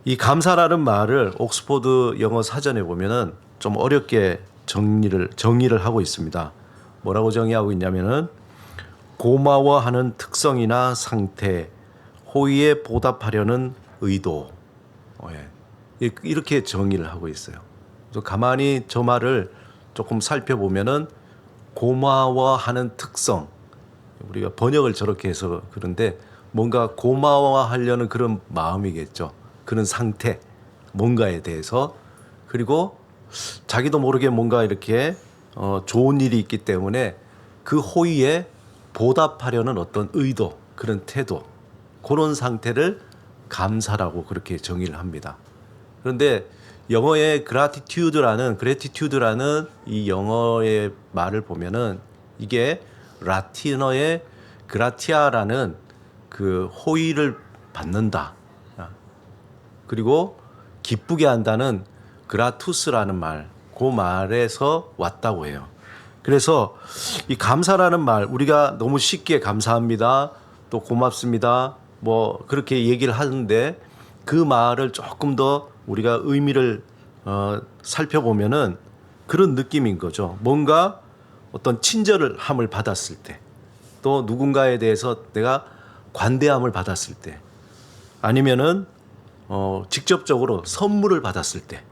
이 감사라는 말을 옥스포드 영어 사전에 보면은 좀 어렵게 정의를 하고 있습니다. 뭐라고 정의하고 있냐면은 고마워하는 특성이나 상태, 호의에 보답하려는 의도. 이렇게 정의를 하고 있어요. 그래서 가만히 저 말을 조금 살펴보면은 고마워하는 특성, 우리가 번역을 저렇게 해서 그런데 뭔가 고마워하려는 그런 마음이겠죠. 그런 상태, 뭔가에 대해서. 그리고 자기도 모르게 뭔가 이렇게 좋은 일이 있기 때문에 그 호의에 보답하려는 어떤 의도, 그런 태도, 그런 상태를 감사라고 그렇게 정의를 합니다. 그런데 영어의 gratitude라는 이 영어의 말을 보면은 이게 라틴어의 gratia라는 그 호의를 받는다. 그리고 기쁘게 한다는 gratus라는 말, 그 말에서 왔다고 해요. 그래서 이 감사라는 말, 우리가 너무 쉽게 감사합니다, 또 고맙습니다, 뭐 그렇게 얘기를 하는데 그 말을 조금 더 우리가 의미를 살펴보면은 그런 느낌인 거죠. 뭔가 어떤 친절함을 받았을 때, 또 누군가에 대해서 내가 관대함을 받았을 때, 아니면은 직접적으로 선물을 받았을 때,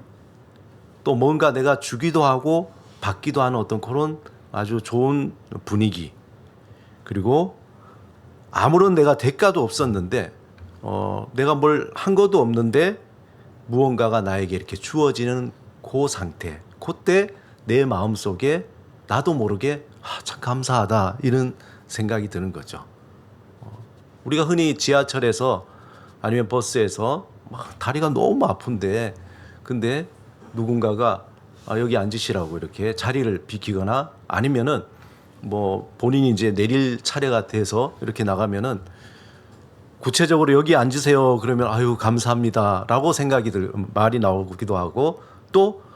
또 뭔가 내가 주기도 하고 받기도 하는 어떤 그런 아주 좋은 분위기, 그리고 아무런 내가 대가도 없었는데 내가 뭘 한 것도 없는데 무언가가 나에게 이렇게 주어지는 그 상태, 그때 내 마음속에 나도 모르게 참 감사하다 이런 생각이 드는 거죠. 우리가 흔히 지하철에서 아니면 버스에서 막 다리가 너무 아픈데 근데 누군가가 여기 앉으시라고 이렇게 자리를 비키거나 아니면은 뭐 본인이 이제 내릴 차례가 돼서 이렇게 나가면은 구체적으로 여기 앉으세요 그러면 아유 감사합니다라고 말이 나오기도 하고, 또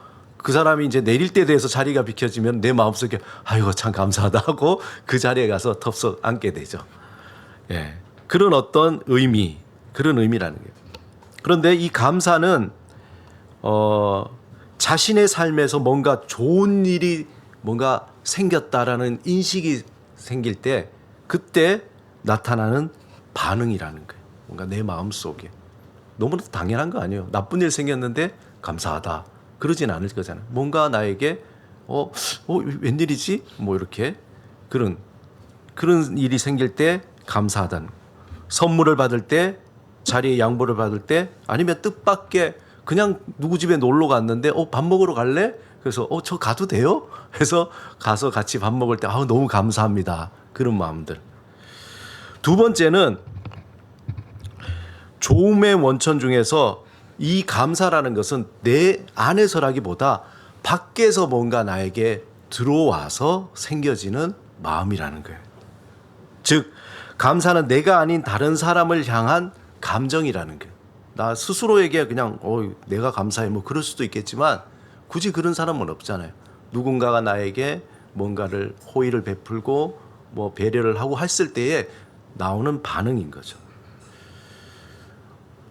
그 사람이 이제 내릴 때 돼서 자리가 비켜지면 내 마음속에 아유 참 감사하다 하고 그 자리에 가서 덥석 앉게 되죠. 예, 그런 어떤 의미, 그런 의미라는 거예요. 그런데 이 감사는 자신의 삶에서 뭔가 좋은 일이 뭔가 생겼다라는 인식이 생길 때 그때 나타나는 반응이라는 거예요. 뭔가 내 마음속에 너무나 당연한 거 아니에요. 나쁜 일 생겼는데 감사하다 그러진 않을 거잖아요. 뭔가 나에게 웬일이지? 뭐 이렇게 그런 일이 생길 때 감사하다는, 선물을 받을 때, 자리에 양보를 받을 때, 아니면 뜻밖의 그냥 누구 집에 놀러 갔는데 밥 먹으러 갈래? 그래서 저 가도 돼요? 해서 가서 같이 밥 먹을 때 너무 감사합니다. 그런 마음들. 두 번째는 좋음의 원천 중에서 이 감사라는 것은 내 안에서라기보다 밖에서 뭔가 나에게 들어와서 생겨지는 마음이라는 거예요. 즉 감사는 내가 아닌 다른 사람을 향한 감정이라는 거예요. 나 스스로에게 그냥 내가 감사해 뭐 그럴 수도 있겠지만 굳이 그런 사람은 없잖아요. 누군가가 나에게 뭔가를 호의를 베풀고 뭐 배려를 하고 했을 때에 나오는 반응인 거죠.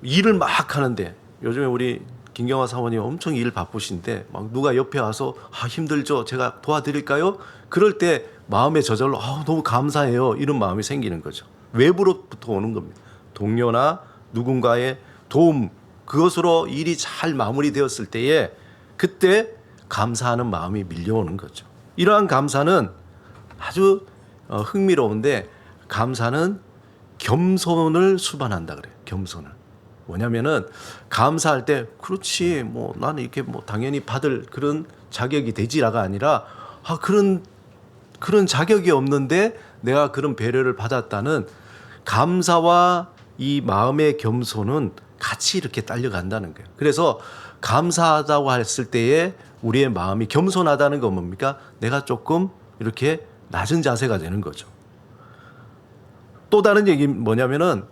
일을 막 하는데 요즘에 우리 김경화 사모님 엄청 일 바쁘신데 막 누가 옆에 와서 힘들죠? 제가 도와드릴까요? 그럴 때 마음의 저절로 너무 감사해요. 이런 마음이 생기는 거죠. 외부로부터 오는 겁니다. 동료나 누군가의 도움, 그것으로 일이 잘 마무리되었을 때에 그때 감사하는 마음이 밀려오는 거죠. 이러한 감사는 아주 흥미로운데, 감사는 겸손을 수반한다 그래요. 겸손을. 뭐냐면은 감사할 때 그렇지 뭐 나는 이렇게 뭐 당연히 받을 그런 자격이 되지라가 아니라 그런 자격이 없는데 내가 그런 배려를 받았다는 감사와 이 마음의 겸손은 같이 이렇게 딸려간다는 거예요. 그래서 감사하다고 했을 때에 우리의 마음이 겸손하다는 건 뭡니까? 내가 조금 이렇게 낮은 자세가 되는 거죠. 또 다른 얘기는 뭐냐면은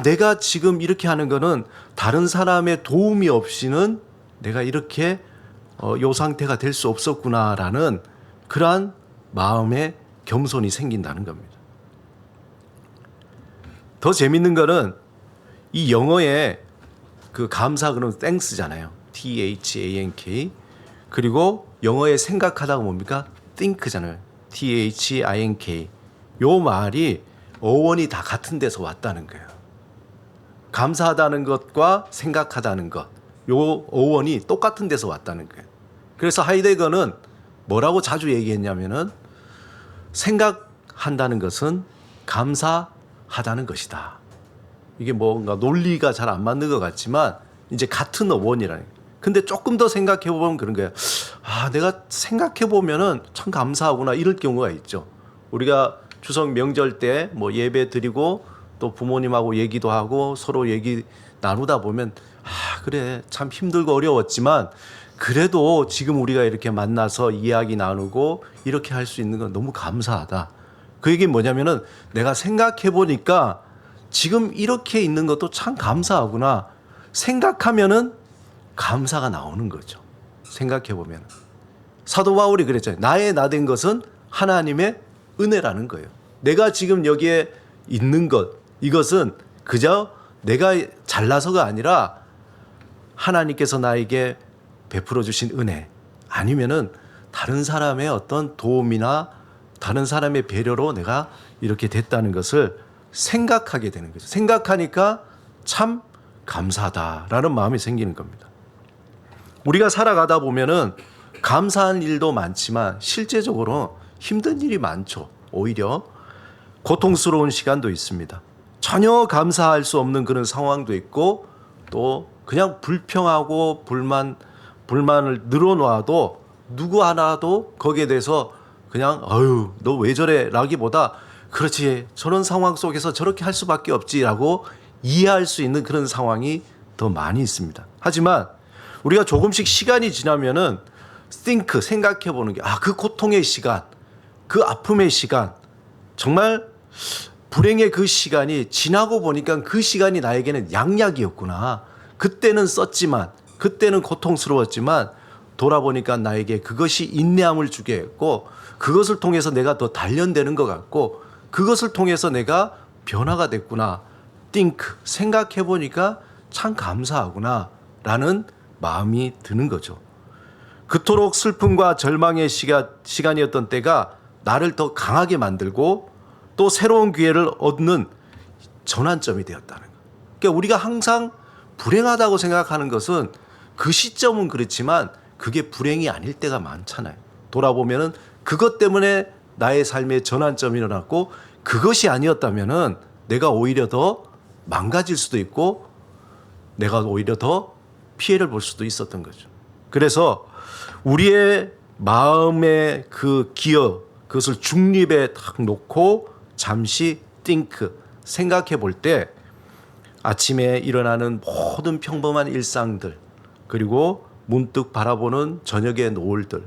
내가 지금 이렇게 하는 거는 다른 사람의 도움이 없이는 내가 이렇게 요 상태가 될 수 없었구나라는 그러한 마음의 겸손이 생긴다는 겁니다. 더 재밌는 거는 이 영어에 그 감사 그러면 thanks잖아요. THANK. 그리고 영어에 생각하다가 뭡니까? think잖아요. THINK. 요 말이 어원이 다 같은 데서 왔다는 거예요. 감사하다는 것과 생각하다는 것. 요 어원이 똑같은 데서 왔다는 거예요. 그래서 하이데거는 뭐라고 자주 얘기했냐면은 생각한다는 것은 감사하다는 것이다. 이게 뭔가 논리가 잘 안 맞는 것 같지만 이제 같은 어원이라는 거예요. 근데 조금 더 생각해 보면 그런 거예요. 아, 내가 생각해 보면은 참 감사하구나 이럴 경우가 있죠. 우리가 추석 명절 때 뭐 예배 드리고 또 부모님하고 얘기도 하고 서로 얘기 나누다 보면 아, 그래 참 힘들고 어려웠지만 그래도 지금 우리가 이렇게 만나서 이야기 나누고 이렇게 할 수 있는 건 너무 감사하다. 그 얘기는 뭐냐면은 내가 생각해 보니까 지금 이렇게 있는 것도 참 감사하구나. 생각하면은 감사가 나오는 거죠. 생각해 보면. 사도 바울이 그랬잖아요. 나의 나 된 것은 하나님의 은혜라는 거예요. 내가 지금 여기에 있는 것, 이것은 그저 내가 잘나서가 아니라 하나님께서 나에게 베풀어 주신 은혜, 아니면은 다른 사람의 어떤 도움이나 다른 사람의 배려로 내가 이렇게 됐다는 것을 생각하게 되는 거죠. 생각하니까 참 감사하다라는 마음이 생기는 겁니다. 우리가 살아가다 보면은 감사한 일도 많지만 실제적으로 힘든 일이 많죠. 오히려 고통스러운 시간도 있습니다. 전혀 감사할 수 없는 그런 상황도 있고 또 그냥 불평하고 불만을 늘어놔도 누구 하나도 거기에 대해서 그냥 아유 너 왜 저래 라기보다 그렇지 저런 상황 속에서 저렇게 할 수밖에 없지라고 이해할 수 있는 그런 상황이 더 많이 있습니다. 하지만 우리가 조금씩 시간이 지나면은 think 생각해 보는 게 그 고통의 시간, 그 아픔의 시간, 정말 불행의 그 시간이 지나고 보니까 그 시간이 나에게는 양약이었구나. 그때는 썼지만 그때는 고통스러웠지만 돌아보니까 나에게 그것이 인내함을 주게 했고 그것을 통해서 내가 더 단련되는 것 같고 그것을 통해서 내가 변화가 됐구나. think 생각해 보니까 참 감사하구나 라는 마음이 드는 거죠. 그토록 슬픔과 절망의 시간이었던 때가 나를 더 강하게 만들고 또 새로운 기회를 얻는 전환점이 되었다는 거예요. 그러니까 우리가 항상 불행하다고 생각하는 것은 그 시점은 그렇지만 그게 불행이 아닐 때가 많잖아요. 돌아보면은 그것 때문에 나의 삶의 전환점이 일어났고 그것이 아니었다면은 내가 오히려 더 망가질 수도 있고 내가 오히려 더 피해를 볼 수도 있었던 거죠. 그래서 우리의 마음의 그 기여 그것을 중립에 딱 놓고 잠시 think 생각해 볼 때 아침에 일어나는 모든 평범한 일상들 그리고 문득 바라보는 저녁의 노을들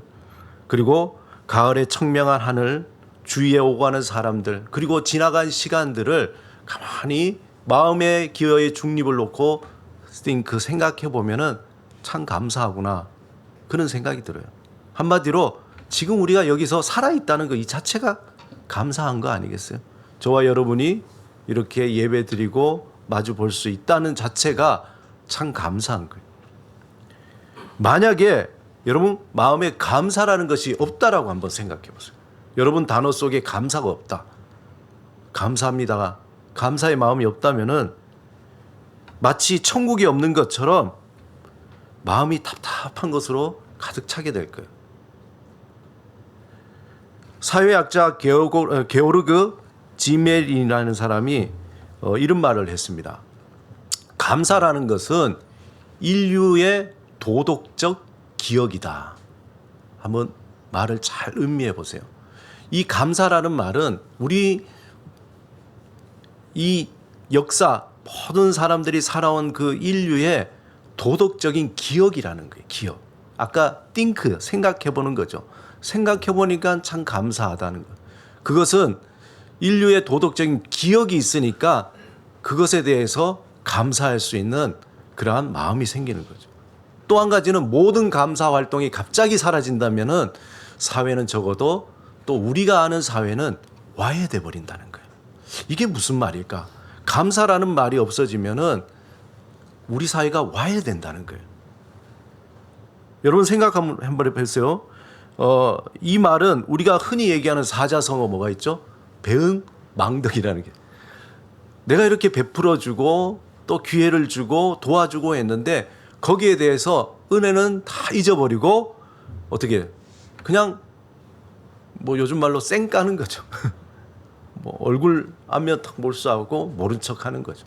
그리고 가을의 청명한 하늘 주위에 오고 가는 사람들 그리고 지나간 시간들을 가만히 마음의 기여의 중립을 놓고 think 생각해 보면은 참 감사하구나 그런 생각이 들어요. 한마디로 지금 우리가 여기서 살아있다는 거 이 자체가 감사한 거 아니겠어요? 저와 여러분이 이렇게 예배 드리고 마주 볼 수 있다는 자체가 참 감사한 거예요. 만약에 여러분 마음에 감사라는 것이 없다라고 한번 생각해 보세요. 여러분 단어 속에 감사가 없다. 감사합니다가 감사의 마음이 없다면은 마치 천국이 없는 것처럼 마음이 답답한 것으로 가득 차게 될 거예요. 사회학자 게오르그 지멜이라는 사람이 이런 말을 했습니다. 감사라는 것은 인류의 도덕적 기억이다. 한번 말을 잘 음미해 보세요. 이 감사라는 말은 우리 이 역사 모든 사람들이 살아온 그 인류의 도덕적인 기억이라는 거예요. 기억. 아까 think 생각해 보는 거죠. 생각해 보니까 참 감사하다는 것. 그것은 인류의 도덕적인 기억이 있으니까 그것에 대해서 감사할 수 있는 그러한 마음이 생기는 거죠. 또 한 가지는 모든 감사 활동이 갑자기 사라진다면은 사회는 적어도 또 우리가 아는 사회는 와해돼 버린다는 거예요. 이게 무슨 말일까? 감사라는 말이 없어지면은 우리 사회가 와야 된다는 거예요. 여러분 생각 한번 해보세요. 이 말은 우리가 흔히 얘기하는 사자성어 뭐가 있죠? 배응망덕이라는 게. 내가 이렇게 베풀어주고 또 기회를 주고 도와주고 했는데 거기에 대해서 은혜는 다 잊어버리고 어떻게 그냥 뭐 요즘 말로 쌩 까는 거죠. 뭐 얼굴 안면 탁 몰수하고 모른 척하는 거죠.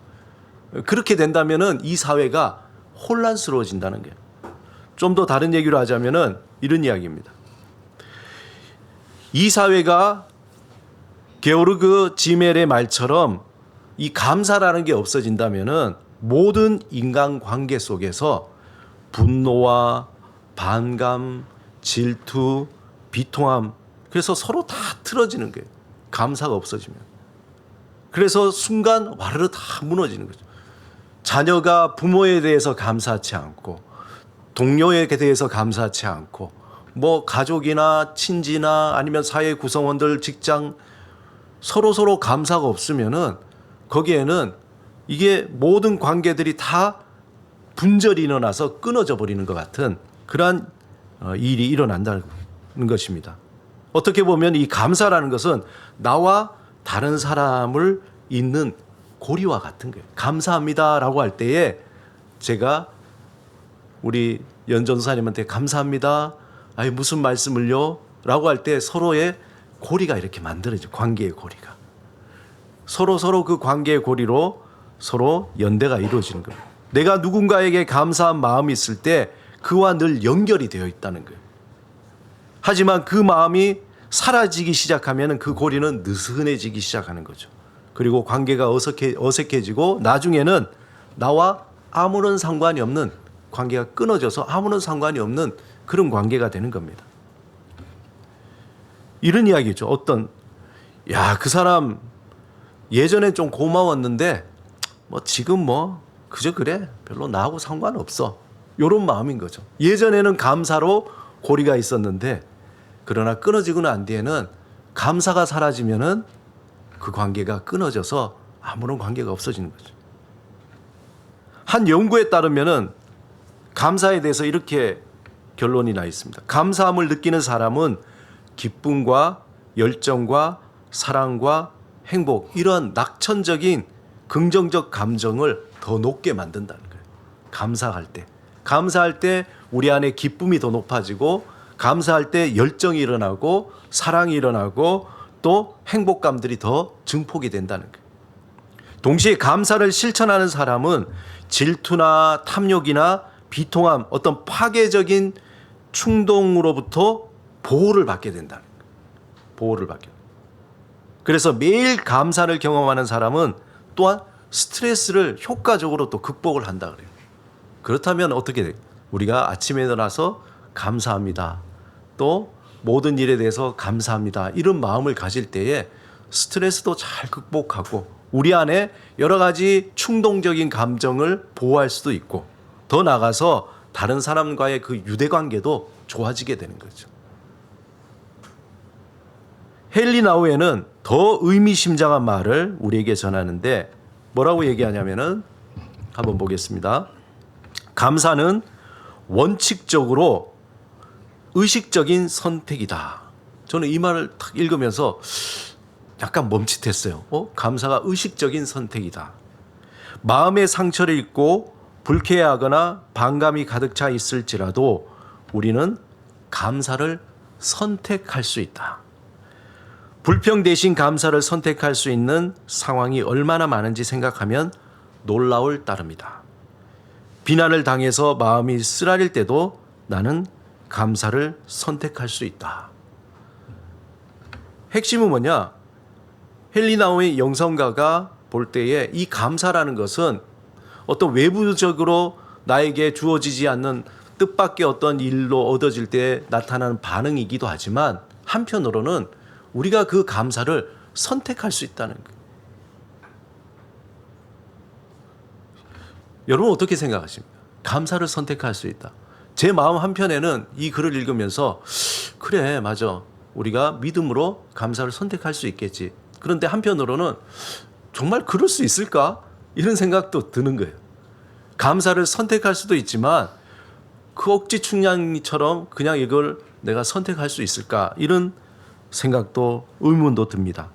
그렇게 된다면은 이 사회가 혼란스러워진다는 거예요. 좀 더 다른 얘기로 하자면은 이런 이야기입니다. 이 사회가 게오르그 지멜의 말처럼 이 감사라는 게 없어진다면은 모든 인간관계 속에서 분노와 반감, 질투, 비통함, 그래서 서로 다 틀어지는 거예요. 감사가 없어지면. 그래서 순간 와르르 다 무너지는 거죠. 자녀가 부모에 대해서 감사하지 않고 동료에 대해서 감사하지 않고 뭐 가족이나 친지나 아니면 사회 구성원들, 직장 서로 감사가 없으면은 거기에는 이게 모든 관계들이 다 분절이 일어나서 끊어져 버리는 것 같은 그러한 일이 일어난다는 것입니다. 어떻게 보면 이 감사라는 것은 나와 다른 사람을 잇는 고리와 같은 거예요. 감사합니다라고 할 때에 제가 우리 연전사님한테 감사합니다. 아니 무슨 말씀을요? 라고 할 때 서로의 고리가 이렇게 만들어져. 관계의 고리가. 서로 그 관계의 고리로 서로 연대가 이루어지는 거예요. 내가 누군가에게 감사한 마음이 있을 때 그와 늘 연결이 되어 있다는 거예요. 하지만 그 마음이 사라지기 시작하면 그 고리는 느슨해지기 시작하는 거죠. 그리고 관계가 어색해지고 나중에는 나와 아무런 상관이 없는 관계가 끊어져서 아무런 상관이 없는 그런 관계가 되는 겁니다. 이런 이야기죠. 그 사람 예전엔 좀 고마웠는데 뭐 지금 뭐 그저 그래 별로 나하고 상관없어. 이런 마음인 거죠. 예전에는 감사로 고리가 있었는데 그러나 끊어지고 난 뒤에는 감사가 사라지면은 그 관계가 끊어져서 아무런 관계가 없어지는 거죠. 한 연구에 따르면은 감사에 대해서 이렇게 결론이 나 있습니다. 감사함을 느끼는 사람은 기쁨과 열정과 사랑과 행복 이런 낙천적인 긍정적 감정을 더 높게 만든다는 거예요. 감사할 때 우리 안에 기쁨이 더 높아지고 감사할 때 열정이 일어나고 사랑이 일어나고 또 행복감들이 더 증폭이 된다는 거예요. 동시에 감사를 실천하는 사람은 질투나 탐욕이나 비통함, 어떤 파괴적인 충동으로부터 보호를 받게 된다는 거예요. 보호를 받게. 그래서 매일 감사를 경험하는 사람은 또한 스트레스를 효과적으로 또 극복을 한다 그래요. 그렇다면 어떻게 돼요? 우리가 아침에 일어나서 감사합니다. 또 모든 일에 대해서 감사합니다. 이런 마음을 가질 때에 스트레스도 잘 극복하고 우리 안에 여러 가지 충동적인 감정을 보호할 수도 있고 더 나아가서 다른 사람과의 그 유대관계도 좋아지게 되는 거죠. 헨리 나우에는 더 의미심장한 말을 우리에게 전하는데 뭐라고 얘기하냐면은 한번 보겠습니다. 감사는 원칙적으로 의식적인 선택이다. 저는 이 말을 딱 읽으면서 약간 멈칫했어요. 감사가 의식적인 선택이다. 마음의 상처를 입고 불쾌하거나 반감이 가득 차 있을지라도 우리는 감사를 선택할 수 있다. 불평 대신 감사를 선택할 수 있는 상황이 얼마나 많은지 생각하면 놀라울 따름이다. 비난을 당해서 마음이 쓰라릴 때도 나는 감사를 선택할 수 있다. 핵심은 뭐냐? 헨리 나우의 영성가가 볼 때에 이 감사라는 것은 어떤 외부적으로 나에게 주어지지 않는 뜻밖의 어떤 일로 얻어질 때 나타나는 반응이기도 하지만 한편으로는 우리가 그 감사를 선택할 수 있다는 거예요. 여러분 어떻게 생각하십니까? 감사를 선택할 수 있다. 제 마음 한편에는 이 글을 읽으면서 그래 맞아. 우리가 믿음으로 감사를 선택할 수 있겠지. 그런데 한편으로는 정말 그럴 수 있을까? 이런 생각도 드는 거예요. 감사를 선택할 수도 있지만 그 억지 충냥이처럼 그냥 이걸 내가 선택할 수 있을까? 이런 생각도 의문도 듭니다.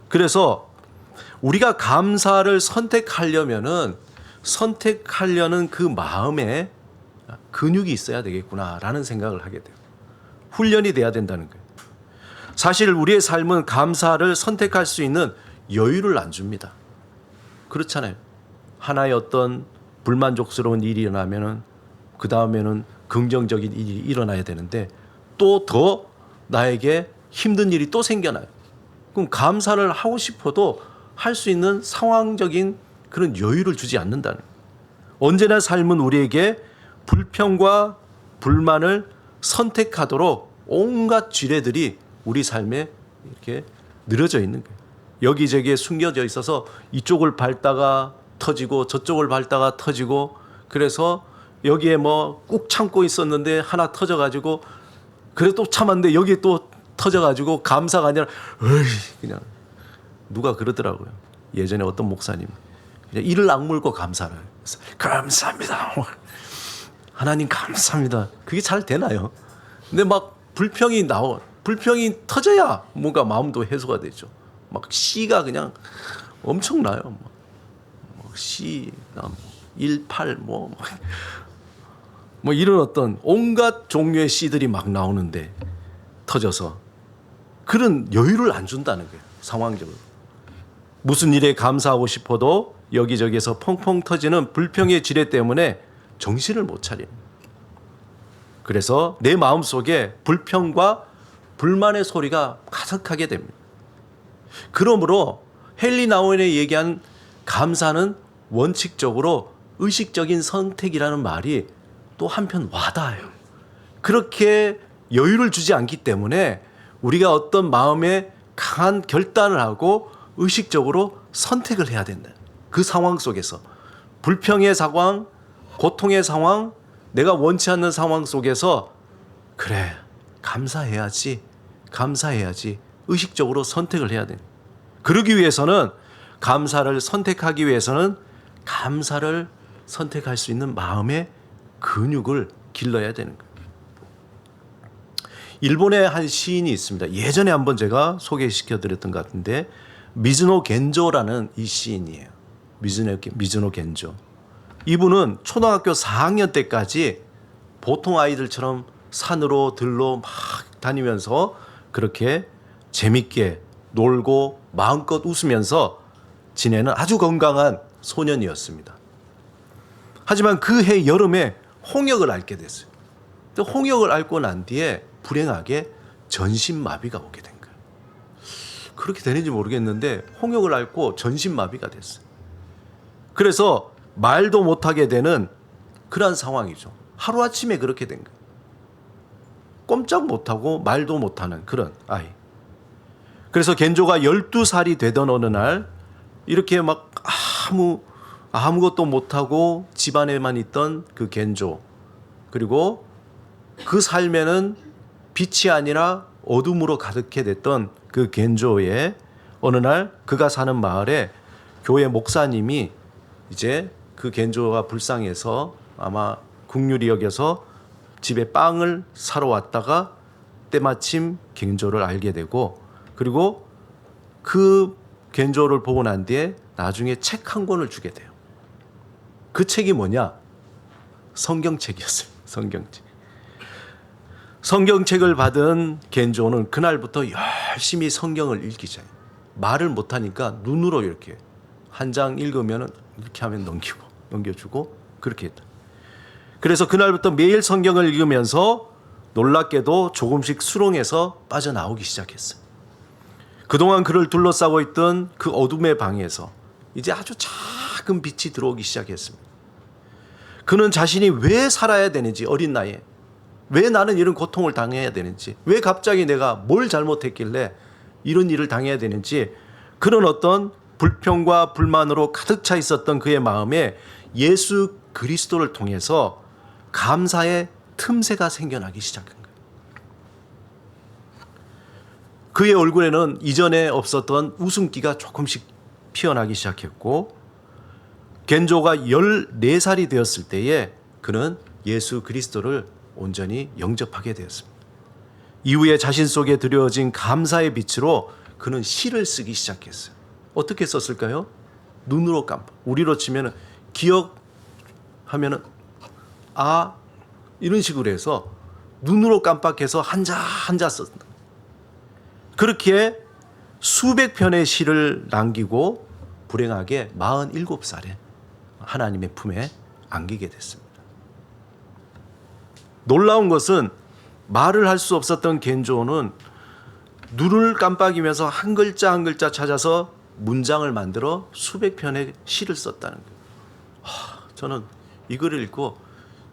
그래서 우리가 감사를 선택하려는 그 마음에 근육이 있어야 되겠구나라는 생각을 하게 돼요. 훈련이 돼야 된다는 거예요. 사실 우리의 삶은 감사를 선택할 수 있는 여유를 안 줍니다. 그렇잖아요. 하나의 어떤 불만족스러운 일이 일어나면은 그 다음에는 긍정적인 일이 일어나야 되는데 또 더 나에게 힘든 일이 또 생겨나요. 그럼 감사를 하고 싶어도 할 수 있는 상황적인 그런 여유를 주지 않는다는 거예요. 언제나 삶은 우리에게 불평과 불만을 선택하도록 온갖 지뢰들이 우리 삶에 이렇게 늘어져 있는 거예요. 여기저기에 숨겨져 있어서 이쪽을 밟다가 터지고 저쪽을 밟다가 터지고, 그래서 여기에 뭐 꾹 참고 있었는데 하나 터져가지고 그래 또 참았는데 여기에 또 터져가지고 감사가 아니라 그냥 누가 그러더라고요. 예전에 어떤 목사님 그냥 이를 악물고 감사를 해요. 감사합니다. 하나님 감사합니다. 그게 잘 되나요? 근데 막 불평이 터져야 뭔가 마음도 해소가 되죠. 막 씨가 그냥 엄청나요. 막 씨나 18 뭐 이런 어떤 온갖 종류의 씨들이 막 나오는데 터져서 그런 여유를 안 준다는 거예요. 상황적으로. 무슨 일에 감사하고 싶어도 여기저기에서 펑펑 터지는 불평의 지뢰 때문에 정신을 못 차려요. 그래서 내 마음속에 불평과 불만의 소리가 가득하게 됩니다. 그러므로 헨리 나우엔이 얘기한 감사는 원칙적으로 의식적인 선택이라는 말이 또 한편 와닿아요. 그렇게 여유를 주지 않기 때문에 우리가 어떤 마음에 강한 결단을 하고 의식적으로 선택을 해야 된다. 그 상황 속에서 불평의 상황, 고통의 상황, 내가 원치 않는 상황 속에서 그래 감사해야지 의식적으로 선택을 해야 돼. 그러기 위해서는 감사를 선택하기 위해서는 감사를 선택할 수 있는 마음의 근육을 길러야 되는 거예요. 일본의 한 시인이 있습니다. 예전에 한번 제가 소개시켜 드렸던 것 같은데 미즈노 겐조라는 이 시인이에요. 미즈노 겐조. 이분은 초등학교 4학년 때까지 보통 아이들처럼 산으로 들로 막 다니면서 그렇게 재밌게 놀고 마음껏 웃으면서 지내는 아주 건강한 소년이었습니다. 하지만 그 해 여름에 홍역을 앓게 됐어요. 홍역을 앓고 난 뒤에 불행하게 전신마비가 오게 된 거예요. 그렇게 되는지 모르겠는데 홍역을 앓고 전신마비가 됐어요. 그래서 말도 못하게 되는 그런 상황이죠. 하루아침에 그렇게 된 거예요. 꼼짝 못하고 말도 못하는 그런 아이. 그래서 겐조가 12살이 되던 어느 날 이렇게 막 아무것도 못하고 집안에만 있던 그 겐조, 그리고 그 삶에는 빛이 아니라 어둠으로 가득해 됐던 그 겐조의 어느 날 그가 사는 마을에 교회 목사님이 이제 그 겐조가 불쌍해서 아마 국률이 여겨서 집에 빵을 사러 왔다가 때마침 겐조를 알게 되고, 그리고 그 겐조를 보고 난 뒤에 나중에 책 한 권을 주게 돼요. 그 책이 뭐냐? 성경책이었어요. 성경책을 받은 겐조는 그날부터 열심히 성경을 읽기 시작해요. 말을 못하니까 눈으로 이렇게 한 장 읽으면 이렇게 하면 넘겨주고 그렇게 했다. 그래서 그날부터 매일 성경을 읽으면서 놀랍게도 조금씩 수렁에서 빠져나오기 시작했어요. 그동안 그를 둘러싸고 있던 그 어둠의 방에서 이제 아주 작은 빛이 들어오기 시작했습니다. 그는 자신이 왜 살아야 되는지, 어린 나이에 왜 나는 이런 고통을 당해야 되는지, 왜 갑자기 내가 뭘 잘못했길래 이런 일을 당해야 되는지, 그런 어떤 불평과 불만으로 가득 차 있었던 그의 마음에 예수 그리스도를 통해서 감사의 틈새가 생겨나기 시작한 거예요. 그의 얼굴에는 이전에 없었던 웃음기가 조금씩 피어나기 시작했고, 겐조가 14살이 되었을 때에 그는 예수 그리스도를 온전히 영접하게 되었습니다. 이후에 자신 속에 드려진 감사의 빛으로 그는 시를 쓰기 시작했어요. 어떻게 썼을까요? 눈으로 깜빡. 우리로 치면은 기억하면은 이런 식으로 해서 눈으로 깜빡해서 한자 한자 썼다. 그렇게 수백 편의 시를 남기고 불행하게 47살에 하나님의 품에 안기게 됐습니다. 놀라운 것은 말을 할 수 없었던 겐조는 눈을 깜빡이면서 한 글자 한 글자 찾아서 문장을 만들어 수백 편의 시를 썼다는 거예요. 저는 이 글을 읽고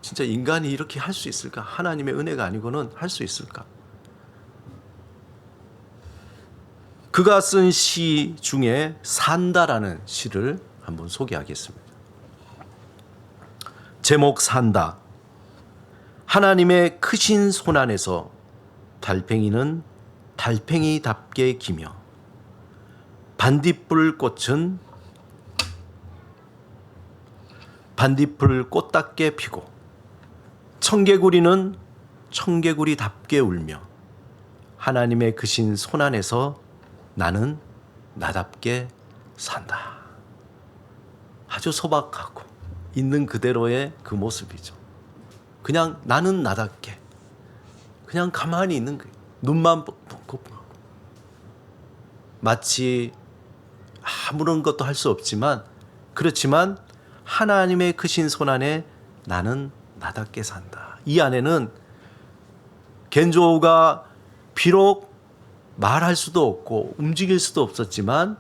진짜 인간이 이렇게 할 수 있을까? 하나님의 은혜가 아니고는 할 수 있을까? 그가 쓴 시 중에 산다라는 시를 한번 소개하겠습니다. 제목 산다. 하나님의 크신 손 안에서 달팽이는 달팽이답게 기며 반딧불 꽃은 반딧불 꽃답게 피고 청개구리는 청개구리답게 울며 하나님의 크신 손 안에서 나는 나답게 산다. 아주 소박하고 있는 그대로의 그 모습이죠. 그냥 나는 나답게 그냥 가만히 있는 거예요. 눈만 뻑뻑 마치 아무런 것도 할 수 없지만 그렇지만 하나님의 크신 손 안에 나는 나답게 산다. 이 안에는 겐조우가 비록 말할 수도 없고 움직일 수도 없었지만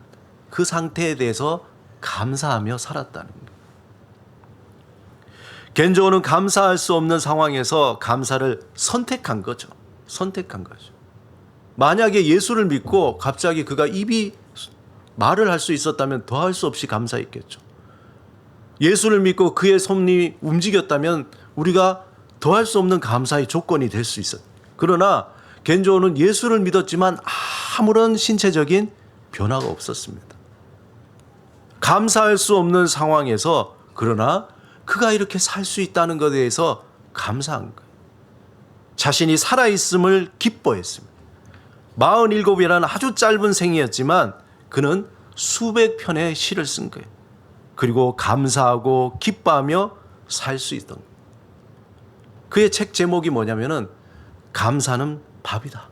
그 상태에 대해서 감사하며 살았다는 거예요. 겐조우는 감사할 수 없는 상황에서 감사를 선택한 거죠. 선택한 거죠. 만약에 예수를 믿고 갑자기 그가 입이 말을 할 수 있었다면 더할 수 없이 감사했겠죠. 예수를 믿고 그의 손이 움직였다면 우리가 더할 수 없는 감사의 조건이 될 수 있었어요. 그러나 겐조우는 예수를 믿었지만 아무런 신체적인 변화가 없었습니다. 감사할 수 없는 상황에서 그러나 그가 이렇게 살 수 있다는 것에 대해서 감사한 거예요. 자신이 살아있음을 기뻐했습니다. 47이라는 아주 짧은 생이었지만 그는 수백 편의 시를 쓴 거예요. 그리고 감사하고 기뻐하며 살 수 있던 거예요. 그의 책 제목이 뭐냐면은 감사는 밥이다.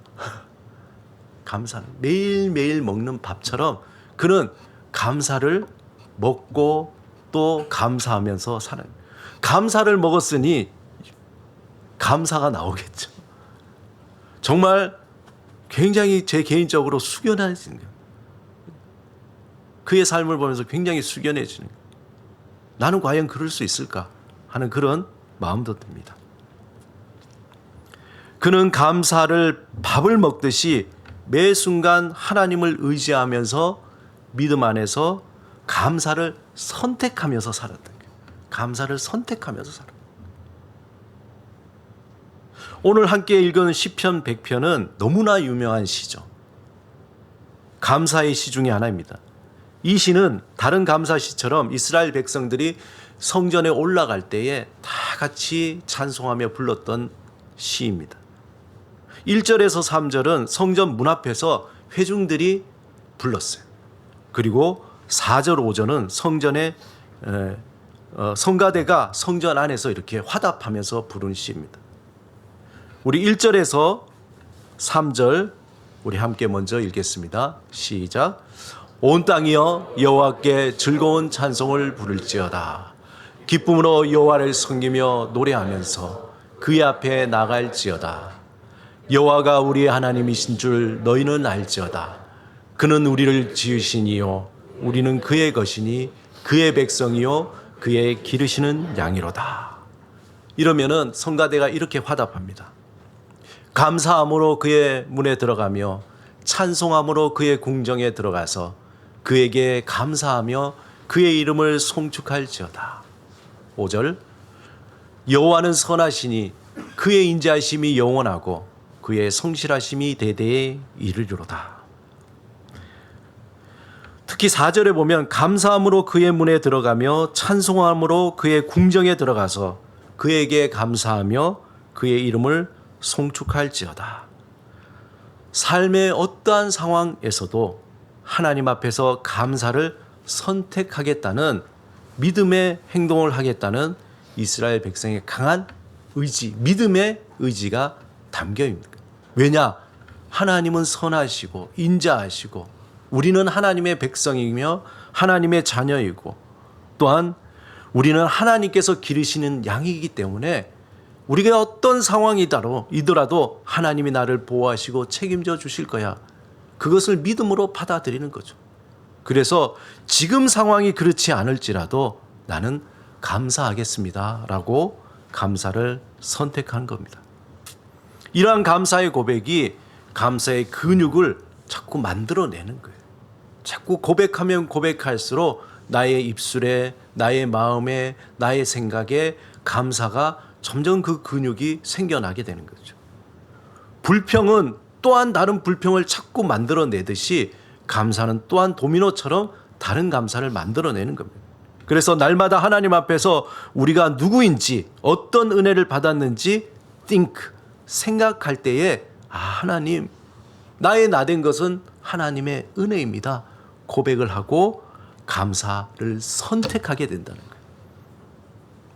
감사는 매일매일 먹는 밥처럼 그는 감사를 먹고 또 감사하면서 살아요. 감사를 먹었으니 감사가 나오겠죠. 정말 굉장히 제 개인적으로 숙연해지는 거예요. 그의 삶을 보면서 굉장히 숙연해지는 거예요. 나는 과연 그럴 수 있을까 하는 그런 마음도 듭니다. 그는 감사를 밥을 먹듯이 매 순간 하나님을 의지하면서 믿음 안에서 감사를 선택하면서 살았던 거예요. 감사를 선택하면서 살았던 거예요. 오늘 함께 읽은 시편 100편은 너무나 유명한 시죠. 감사의 시 중에 하나입니다. 이 시는 다른 감사시처럼 이스라엘 백성들이 성전에 올라갈 때에 다 같이 찬송하며 불렀던 시입니다. 1절에서 3절은 성전 문 앞에서 회중들이 불렀어요. 그리고 4절, 5절은 성전의 성가대가 성전 안에서 이렇게 화답하면서 부른 시입니다. 우리 1절에서 3절 우리 함께 먼저 읽겠습니다. 시작. 온 땅이여 여호와께 즐거운 찬송을 부를지어다. 기쁨으로 여호와를 섬기며 노래하면서 그의 앞에 나갈지어다. 여호와가 우리의 하나님이신 줄 너희는 알지어다. 그는 우리를 지으시니요 우리는 그의 것이니 그의 백성이요 그의 기르시는 양이로다. 이러면은 성가대가 이렇게 화답합니다. 감사함으로 그의 문에 들어가며 찬송함으로 그의 궁정에 들어가서 그에게 감사하며 그의 이름을 송축할지어다. 5절 여호와는 선하시니 그의 인자하심이 영원하고 그의 성실하심이 대대에 이르리로다. 특히 4절에 보면 감사함으로 그의 문에 들어가며 찬송함으로 그의 궁정에 들어가서 그에게 감사하며 그의 이름을 송축할지어다. 삶의 어떠한 상황에서도 하나님 앞에서 감사를 선택하겠다는 믿음의 행동을 하겠다는 이스라엘 백성의 강한 의지, 믿음의 의지가 담겨 있는 거예요. 왜냐? 하나님은 선하시고 인자하시고 우리는 하나님의 백성이며 하나님의 자녀이고 또한 우리는 하나님께서 기르시는 양이기 때문에 우리가 어떤 상황이더라도 하나님이 나를 보호하시고 책임져 주실 거야. 그것을 믿음으로 받아들이는 거죠. 그래서 지금 상황이 그렇지 않을지라도 나는 감사하겠습니다 라고 감사를 선택한 겁니다. 이러한 감사의 고백이 감사의 근육을 자꾸 만들어내는 거예요. 자꾸 고백하면 고백할수록 나의 입술에, 나의 마음에, 나의 생각에 감사가 점점 그 근육이 생겨나게 되는 거죠. 불평은 또한 다른 불평을 자꾸 만들어내듯이 감사는 또한 도미노처럼 다른 감사를 만들어내는 겁니다. 그래서 날마다 하나님 앞에서 우리가 누구인지 어떤 은혜를 받았는지 생각할 때에 하나님, 나의 나된 것은 하나님의 은혜입니다. 고백을 하고 감사를 선택하게 된다는 거예요.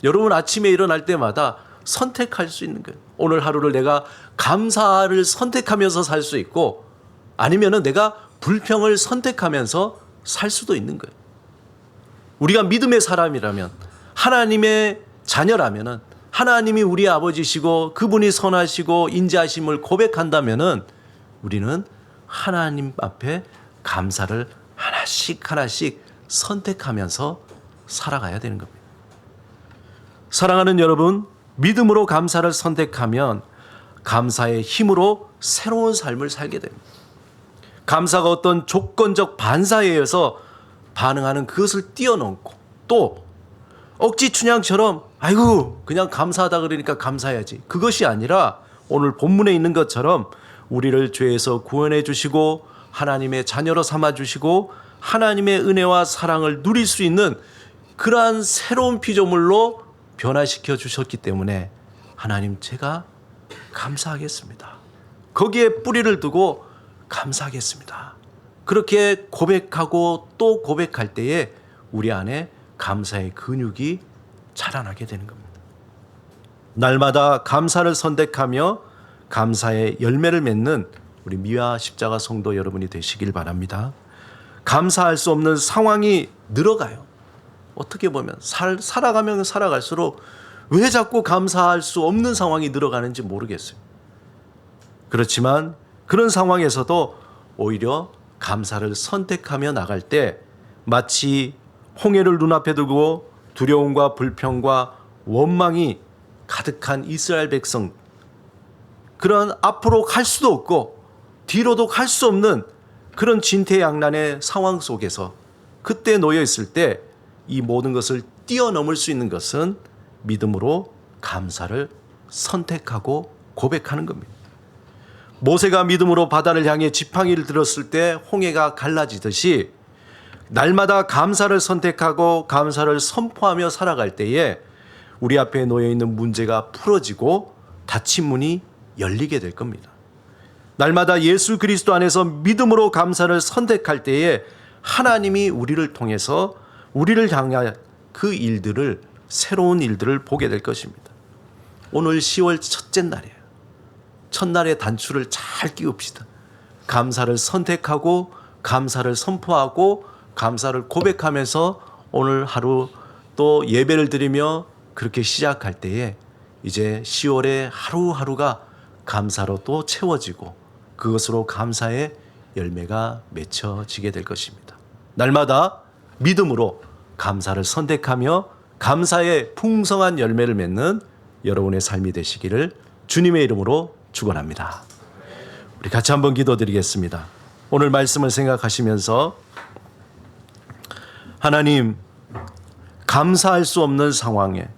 여러분 아침에 일어날 때마다 선택할 수 있는 거예요. 오늘 하루를 내가 감사를 선택하면서 살 수 있고 아니면은 내가 불평을 선택하면서 살 수도 있는 거예요. 우리가 믿음의 사람이라면 하나님의 자녀라면은 하나님이 우리 아버지시고 그분이 선하시고 인자하심을 고백한다면은 우리는 하나님 앞에 감사를 하나씩 선택하면서 살아가야 되는 겁니다. 사랑하는 여러분, 믿음으로 감사를 선택하면 감사의 힘으로 새로운 삶을 살게 됩니다. 감사가 어떤 조건적 반사에 의해서 반응하는 그것을 뛰어넘고 또 억지 춘향처럼 아이고 그냥 감사하다 그러니까 감사해야지, 그것이 아니라 오늘 본문에 있는 것처럼 우리를 죄에서 구원해 주시고 하나님의 자녀로 삼아 주시고 하나님의 은혜와 사랑을 누릴 수 있는 그러한 새로운 피조물로 변화시켜 주셨기 때문에 하나님 제가 감사하겠습니다. 거기에 뿌리를 두고 감사하겠습니다. 그렇게 고백하고 또 고백할 때에 우리 안에 감사의 근육이 자라나게 되는 겁니다. 날마다 감사를 선택하며 감사의 열매를 맺는 우리 미화 십자가 성도 여러분이 되시길 바랍니다. 감사할 수 없는 상황이 늘어가요. 어떻게 보면 살아가면 살아갈수록 왜 자꾸 감사할 수 없는 상황이 늘어가는지 모르겠어요. 그렇지만 그런 상황에서도 오히려 감사를 선택하며 나갈 때 마치 홍해를 눈앞에 두고 두려움과 불평과 원망이 가득한 이스라엘 백성, 그런 앞으로 갈 수도 없고 뒤로도 갈 수 없는 그런 진퇴양난의 상황 속에서 그때 놓여 있을 때 이 모든 것을 뛰어넘을 수 있는 것은 믿음으로 감사를 선택하고 고백하는 겁니다. 모세가 믿음으로 바다를 향해 지팡이를 들었을 때 홍해가 갈라지듯이 날마다 감사를 선택하고 감사를 선포하며 살아갈 때에 우리 앞에 놓여 있는 문제가 풀어지고 닫힌 문이 열리게 될 겁니다. 날마다 예수 그리스도 안에서 믿음으로 감사를 선택할 때에 하나님이 우리를 통해서 우리를 향한 그 일들을, 새로운 일들을 보게 될 것입니다. 오늘 10월 첫째 날이에요. 첫날의 단추를 잘 끼웁시다. 감사를 선택하고 감사를 선포하고 감사를 고백하면서 오늘 하루 또 예배를 드리며 그렇게 시작할 때에 이제 10월의 하루하루가 감사로 또 채워지고 그것으로 감사의 열매가 맺혀지게 될 것입니다. 날마다 믿음으로 감사를 선택하며 감사의 풍성한 열매를 맺는 여러분의 삶이 되시기를 주님의 이름으로 축원합니다. 우리 같이 한번 기도드리겠습니다. 오늘 말씀을 생각하시면서 하나님, 감사할 수 없는 상황에,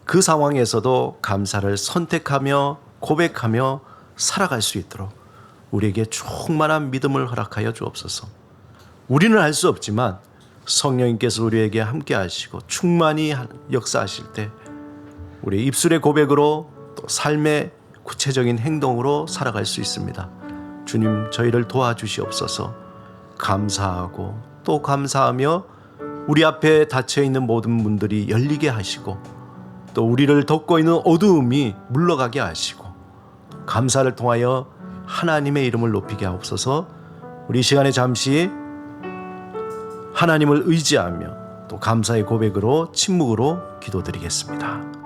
그 상황에서도 감사를 선택하며 고백하며 살아갈 수 있도록 우리에게 충만한 믿음을 허락하여 주옵소서. 우리는 할 수 없지만 성령님께서 우리에게 함께 하시고 충만히 역사하실 때 우리 입술의 고백으로 또 삶의 구체적인 행동으로 살아갈 수 있습니다. 주님, 저희를 도와주시옵소서. 감사하고 또 감사하며 우리 앞에 닫혀있는 모든 문들이 열리게 하시고 또 우리를 덮고 있는 어두움이 물러가게 하시고 감사를 통하여 하나님의 이름을 높이게 하옵소서. 우리 시간에 잠시 하나님을 의지하며 또 감사의 고백으로 침묵으로 기도드리겠습니다.